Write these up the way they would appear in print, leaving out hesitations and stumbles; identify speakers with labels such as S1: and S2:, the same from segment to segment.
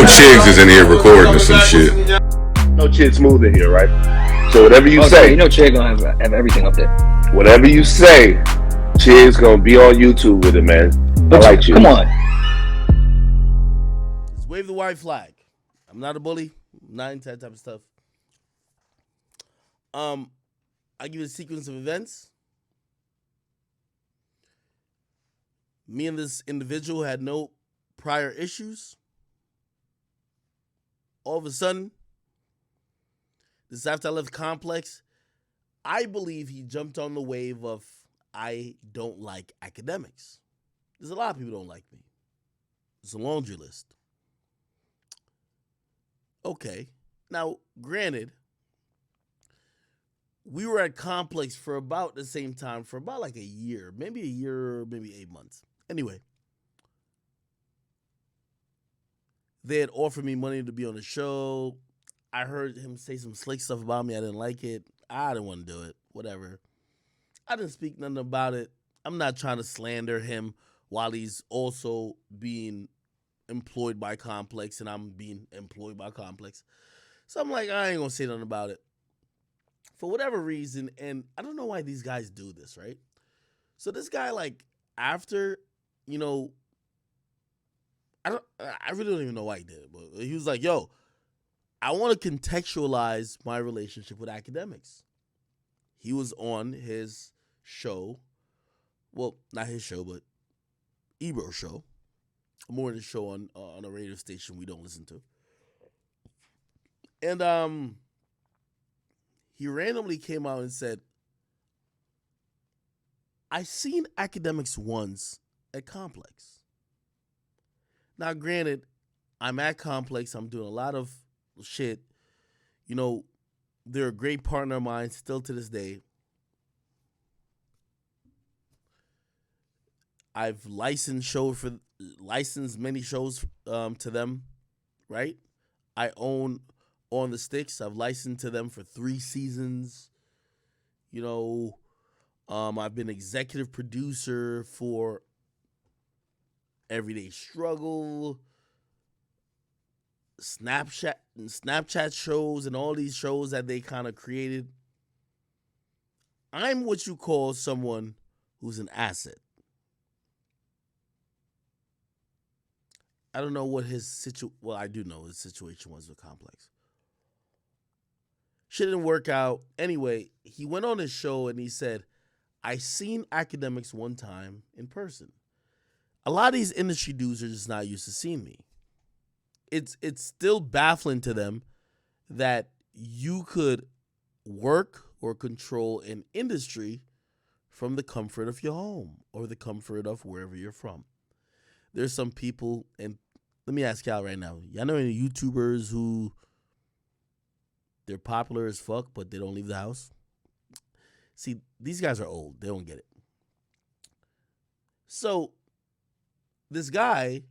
S1: Chigs is in here recording or some shit.
S2: No Chid Smooth in here, right? So whatever you say,
S3: you know, Chid gonna have everything up there.
S2: whatever you say, Chid's gonna be on YouTube with it, man.
S3: But
S2: I like you.
S3: Come on.
S4: Just wave the white flag. I'm not a bully. I'm not into that type of stuff. I give you a sequence of events. Me and this individual had no prior issues. All of a sudden, this after I left Complex, I believe he jumped on the wave of I don't like academics. There's a lot of people who don't like me. It's a laundry list. Okay. Now, granted, we were at Complex for about the same time, for about like a year, maybe 8 months. Anyway, they had offered me money to be on the show. I heard him say some slick stuff about me. I didn't like it. I didn't want to do it. Whatever. I didn't speak nothing about it. I'm not trying to slander him while he's also being employed by Complex and I'm being employed by Complex. So I'm like, I ain't going to say nothing about it. For whatever reason, and I don't know why these guys do this, right? So this guy, like, after, I really don't even know why he did it, but he was like, yo, I want to contextualize my relationship with academics. He was on his show, well, not his show, but Ebro's show, a morning show on a radio station we don't listen to. And he randomly came out and said, I seen academics once at Complex. Now, granted, I'm at Complex. I'm doing a lot of shit. They're a great partner of mine still to this day. I've licensed many shows to them, right? I own On the Sticks. I've licensed to them for 3 seasons. I've been executive producer for Everyday Struggle, Snapchat shows, and all these shows that they kind of created. I'm what you call someone who's an asset. I don't know what well, I do know his situation was with Complex. Shit didn't work out. Anyway, he went on his show and he said, I seen academics one time in person. A lot of these industry dudes are just not used to seeing me. It's still baffling to them that you could work or control an industry from the comfort of your home or the comfort of wherever you're from. There's some people, and let me ask y'all right now, y'all know any YouTubers who they're popular as fuck, but they don't leave the house? See, these guys are old. They don't get it. So, this guy,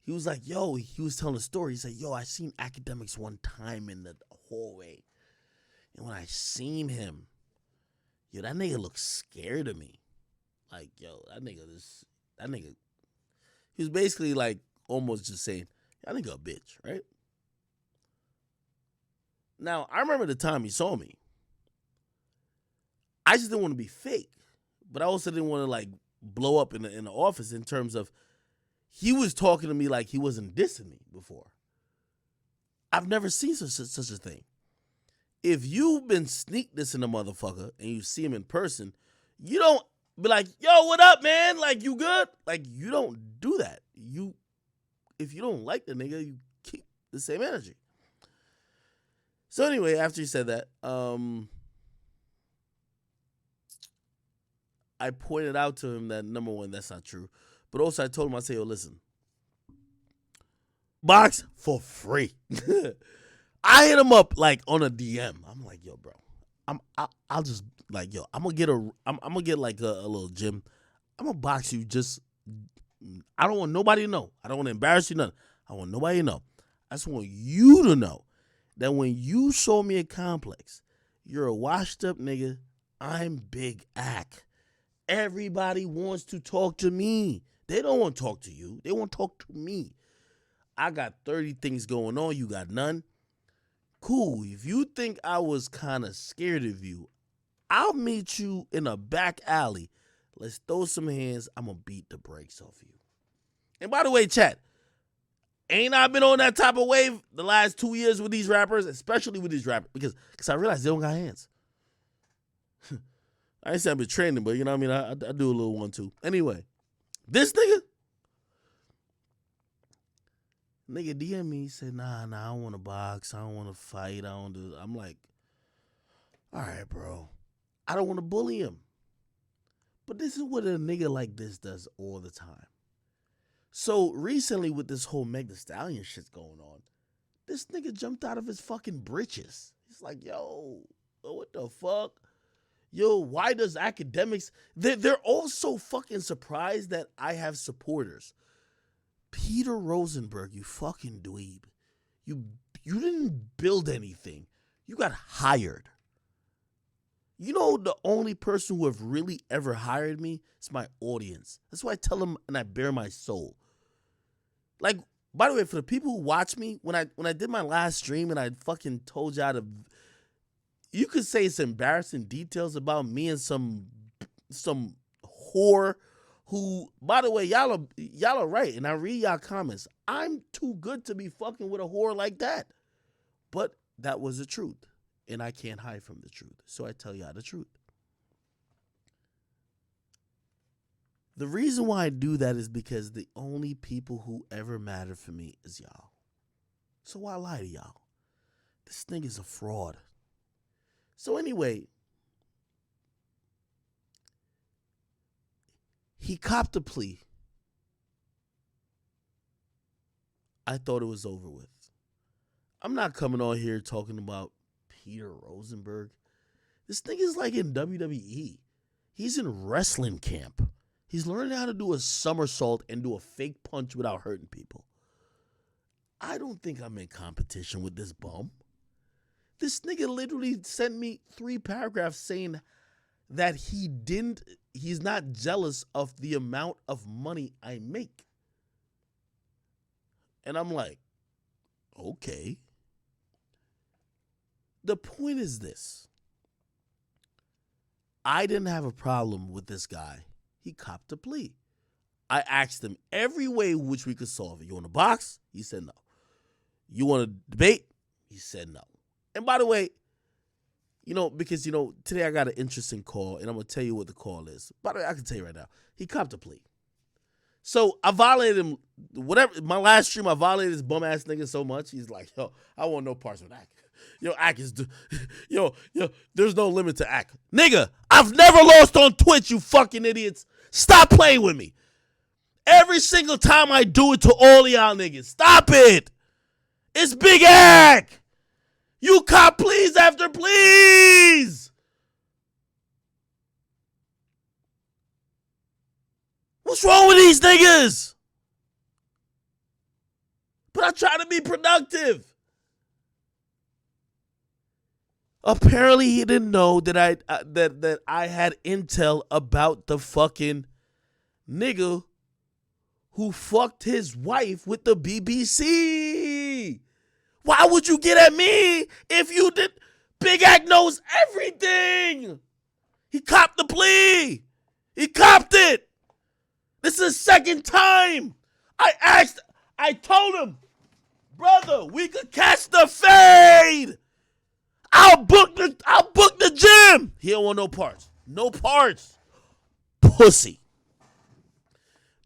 S4: he was like, yo, he was telling a story. He said, yo, I seen academics one time in the hallway. And when I seen him, yo, that nigga looked scared of me. Like, yo, that nigga, he was basically like almost just saying, that nigga a bitch, right? Now, I remember the time he saw me. I just didn't want to be fake, but I also didn't want to like blow up in the office in terms of he was talking to me like he wasn't dissing me before. I've never seen such a thing. If you've been sneak dissing a motherfucker and you see him in person, you don't be like, yo, what up, man? Like, you good? Like, you don't do that. If you don't like the nigga, you keep the same energy. So anyway, after he said that, I pointed out to him that, number one, that's not true. But also I told him, I said, yo, listen, box for free. I hit him up like on a DM. I'm like, yo, bro, I'll just like, yo, I'm gonna get like a little gym. I'm gonna box you. Just, I don't want nobody to know. I don't want to embarrass you, nothing. I want nobody to know. I just want you to know that when you show me a Complex, you're a washed up nigga. I'm Big Ack. Everybody wants to talk to me. They don't want to talk to you. They want to talk to me. I got 30 things going on. You got none. Cool. If you think I was kind of scared of you, I'll meet you in a back alley. Let's throw some hands. I'm going to beat the brakes off you. And by the way, chat, ain't I been on that type of wave the last 2 years with these rappers, especially with these rappers, because I realized they don't got hands. I ain't saying I've been training, but you know what I mean? I do a little one too. Anyway, this nigga DM me, said, nah, I don't want to box. I don't want to fight. I don't do. I'm like, all right, bro. I don't want to bully him. But this is what a nigga like this does all the time. So recently with this whole Meg Thee Stallion shit's going on, this nigga jumped out of his fucking britches. He's like, yo, what the fuck? Yo, why does Akademiks... They're all so fucking surprised that I have supporters. Peter Rosenberg, you fucking dweeb. You didn't build anything. You got hired. You know the only person who have really ever hired me is my audience. That's why I tell them and I bare my soul. Like, by the way, for the people who watch me, when I did my last stream and I fucking told y'all to... You could say it's embarrassing details about me and some whore who, by the way, y'all are right, and I read y'all comments. I'm too good to be fucking with a whore like that. But that was the truth, and I can't hide from the truth, so I tell y'all the truth. The reason why I do that is because the only people who ever matter for me is y'all. So why lie to y'all? This nigga's a fraud. So anyway, he copped a plea. I thought it was over with. I'm not coming on here talking about Peter Rosenberg. This nigga's like in WWE. He's in wrestling camp. He's learning how to do a somersault and do a fake punch without hurting people. I don't think I'm in competition with this bum. This nigga literally sent me 3 paragraphs saying that he's not jealous of the amount of money I make. And I'm like, okay. The point is this. I didn't have a problem with this guy. He copped a plea. I asked him every way in which we could solve it. You want to box? He said no. You want to debate? He said no. And by the way, because, today I got an interesting call, and I'm going to tell you what the call is. By the way, I can tell you right now. He copped a plea. So I violated him. My last stream, I violated this bum-ass nigga so much. He's like, yo, I want no parts with Ak. Yo, Ak is... there's no limit to Ak. Nigga, I've never lost on Twitch, you fucking idiots. Stop playing with me. Every single time I do it to all of y'all niggas. Stop it. It's Big Ak. You cop please after please. What's wrong with these niggas? But I try to be productive. Apparently he didn't know that I had intel about the fucking nigga who fucked his wife with the BBC. Why would you get at me if you did? Big Ak knows everything. He copped the plea. He copped it. This is the second time. I told him, brother, we could catch the fade. I'll book the gym. He don't want no parts. No parts. Pussy.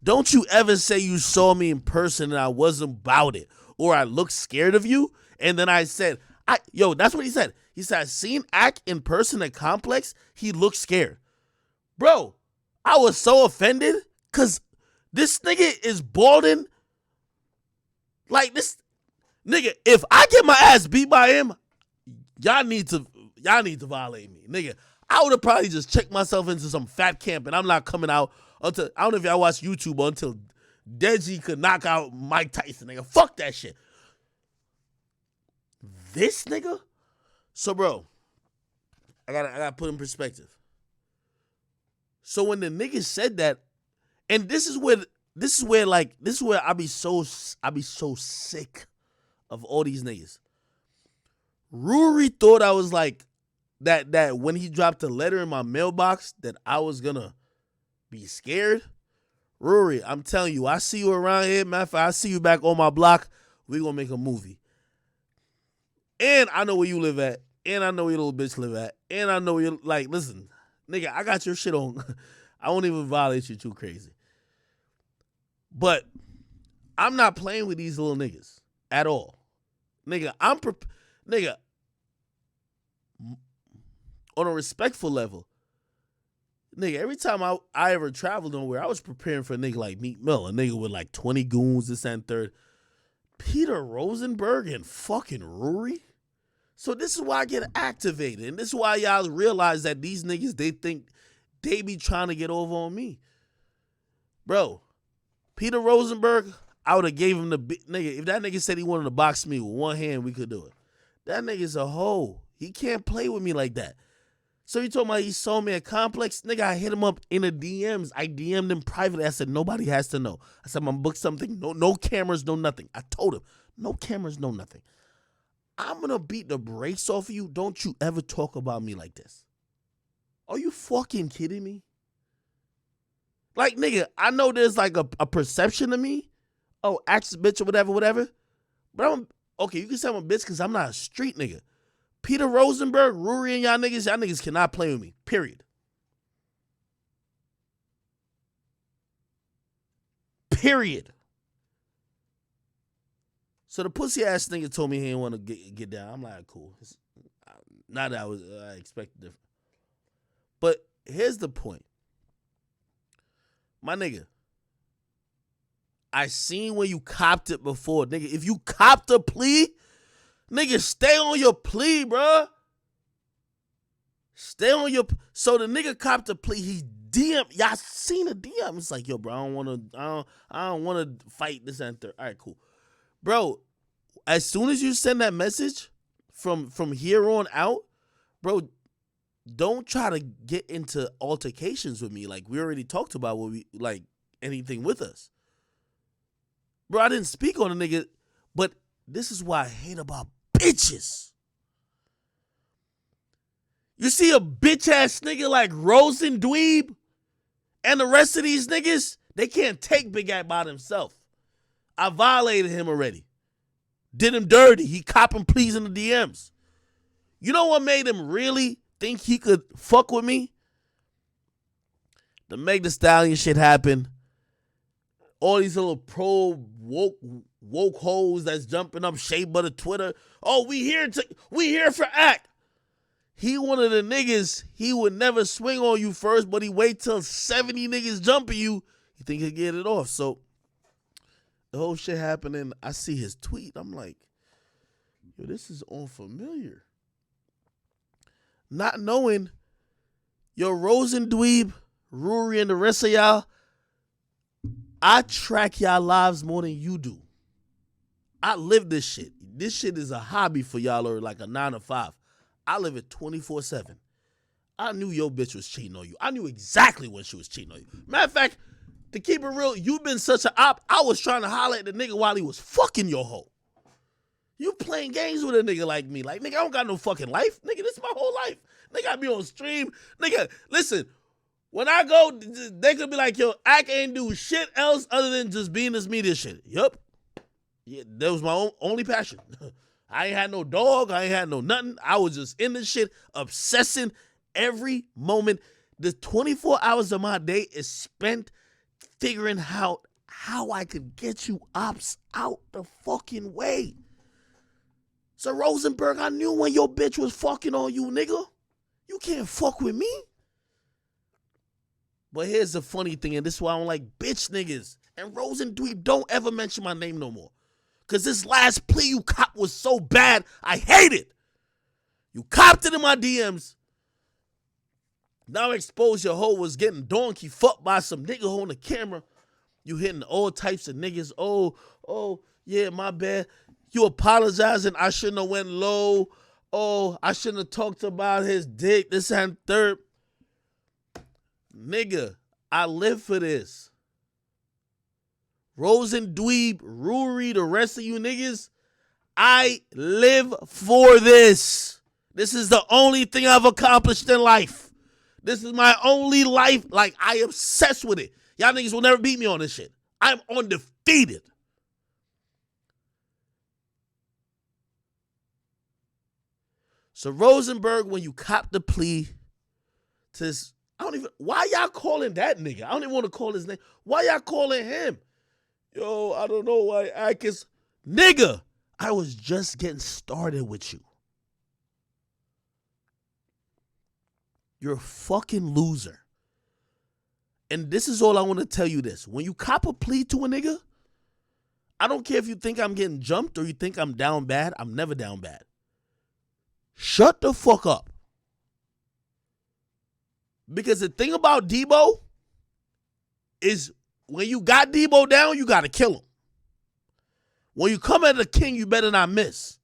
S4: Don't you ever say you saw me in person and I wasn't about it. Or I looked scared of you, and then I said, that's what he said. He said, I seen Ak in person at Complex, he looked scared. Bro, I was so offended, because this nigga is balding. Like this, nigga, if I get my ass beat by him, y'all need to violate me. Nigga, I would have probably just checked myself into some fat camp, and I'm not coming out until, I don't know if y'all watch YouTube, until Deji could knock out Mike Tyson, nigga. Fuck that shit. This nigga? So, bro, I gotta put in perspective. So when the nigga said that, and this is this is where I be so sick of all these niggas. Rory thought I was like that when he dropped a letter in my mailbox that I was gonna be scared. Rory, I'm telling you, I see you around here. Matter of fact, I see you back on my block. We gonna make a movie. And I know where you live at. And I know where your little bitch live at. And I know where you're like, listen, nigga, I got your shit on. I won't even violate you too crazy. But I'm not playing with these little niggas at all. Nigga, nigga, on a respectful level, nigga, every time I ever traveled nowhere, I was preparing for a nigga like Meek Mill, a nigga with like 20 goons, this and third. Peter Rosenberg and fucking Rory? So this is why I get activated. And this is why y'all realize that these niggas, they think they be trying to get over on me. Bro, Peter Rosenberg, I would have gave him the nigga. If that nigga said he wanted to box me with one hand, we could do it. That nigga's a hoe. He can't play with me like that. So he told me he sold me a complex. Nigga, I hit him up in the DMs. I DM'd him privately. I said, nobody has to know. I said, I'm gonna book something. No cameras, no nothing. I told him, no cameras, no nothing. I'm gonna beat the brakes off of you. Don't you ever talk about me like this. Are you fucking kidding me? Like, nigga, I know there's like a perception of me. Oh, act bitch or whatever. But okay, you can say I'm a bitch because I'm not a street nigga. Peter Rosenberg, Rory, and y'all niggas cannot play with me. Period. So the pussy ass nigga told me he didn't want to get down. I'm like, cool. Not that I expected different. But here's the point. My nigga, I seen when you copped it before. Nigga, if you copped a plea, nigga, stay on your plea, bro. Stay on your... So the nigga copped a plea. He DM. Y'all seen a DM. It's like, yo, bro, I don't want to fight this and third. All right, cool. Bro, as soon as you send that message from here on out, bro, don't try to get into altercations with me. Like, we already talked about what we like anything with us. Bro, I didn't speak on a nigga, but this is why I hate about bitches. You see a bitch ass nigga like Rosenberg and the rest of these niggas, they can't take Big Act by themselves. I violated him already. Did him dirty. He copping pleas in the DMs. You know what made him really think he could fuck with me? The Meg Thee Stallion shit happened. All these little pro woke hoes that's jumping up Shea Butter Twitter. Oh, we here for act. He one of the niggas, he would never swing on you first, but he wait till 70 niggas jumping you. He think he'll get it off. So the whole shit happening, I see his tweet. I'm like, yo, this is unfamiliar. Not knowing, yo, Rosenberg, Rory, and the rest of y'all, I track y'all lives more than you do. I live this shit. This shit is a hobby for y'all or like a 9 to 5. I live it 24/7. I knew your bitch was cheating on you. I knew exactly when she was cheating on you. Matter of fact, to keep it real, you've been such an op. I was trying to holler at the nigga while he was fucking your hoe. You playing games with a nigga like me. Like, nigga, I don't got no fucking life. Nigga, this is my whole life. Nigga, I be on stream. Nigga, listen, when I go, they could be like, yo, I can't do shit else other than just being this media shit. Yup. Yeah, that was my only passion. I ain't had no dog. I ain't had no nothing. I was just in this shit, obsessing every moment. The 24 hours of my day is spent figuring out how I could get you ops out the fucking way. So Rosenberg, I knew when your bitch was fucking on you, nigga. You can't fuck with me. But here's the funny thing, and this is why I don't like bitch niggas. And Rosenberg, don't ever mention my name no more. Because this last plea you cop was so bad, I hate it. You copped it in my DMs. Now expose your hoe was getting donkey fucked by some nigga on the camera. You hitting all types of niggas. Oh, yeah, my bad. You apologizing. I shouldn't have went low. Oh, I shouldn't have talked about his dick. This and third. Nigga, I live for this. Rosen, Dweeb, Ruri, the rest of you niggas, I live for this. This is the only thing I've accomplished in life. This is my only life. Like, I obsessed with it. Y'all niggas will never beat me on this shit. I'm undefeated. So Rosenberg, when you cop the plea to this, why y'all calling that nigga? I don't even want to call his name. Why y'all calling him? Yo, I don't know why Akis. Nigga, I was just getting started with you. You're a fucking loser. And this is all I want to tell you this. When you cop a plea to a nigga, I don't care if you think I'm getting jumped or you think I'm down bad. I'm never down bad. Shut the fuck up. Because the thing about Debo is when you got Debo down, you got to kill him. When you come at the king, you better not miss.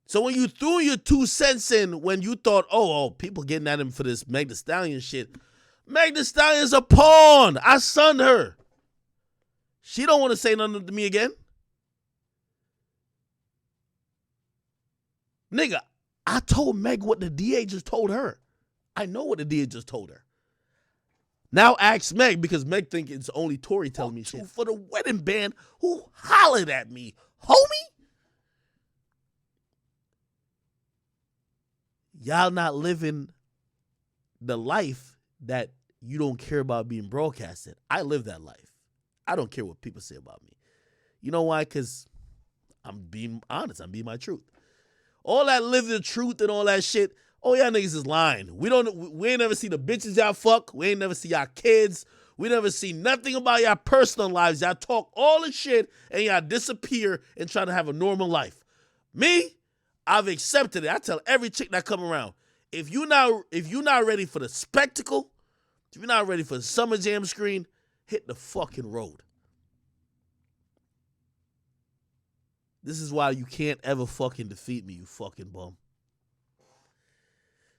S4: So when you threw your 2 cents in when you thought, oh, people getting at him for this Meg Thee Stallion shit. Meg Thee Stallion's a pawn. I sunned her. She don't want to say nothing to me again. Nigga, I told Meg what the DA just told her. I know what the DA just told her. Now ask Meg, because Meg think it's only Tory telling me shit. For the wedding band who hollered at me, homie. Y'all not living the life that you don't care about being broadcasted. I live that life. I don't care what people say about me. You know why? Because I'm being honest. I'm being my truth. All that live the truth and all that shit, oh, y'all niggas is lying. We ain't never see the bitches y'all fuck. We ain't never see y'all kids. We never see nothing about y'all personal lives. Y'all talk all the shit and y'all disappear and try to have a normal life. Me, I've accepted it. I tell every chick that come around, if you not ready for the spectacle, if you're not ready for the Summer Jam screen, hit the fucking road. This is why you can't ever fucking defeat me, you fucking bum.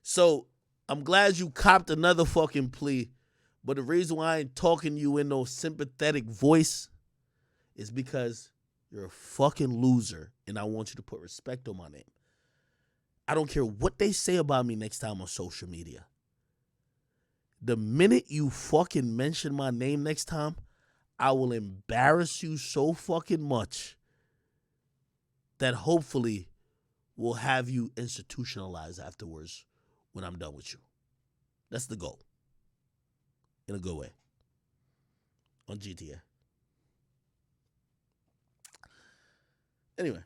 S4: So, I'm glad you copped another fucking plea, but the reason why I ain't talking to you in no sympathetic voice is because you're a fucking loser, and I want you to put respect on my name. I don't care what they say about me next time on social media. The minute you fucking mention my name next time, I will embarrass you so fucking much that hopefully will have you institutionalized afterwards when I'm done with you. That's the goal. In a good way. On GTA. Anyway.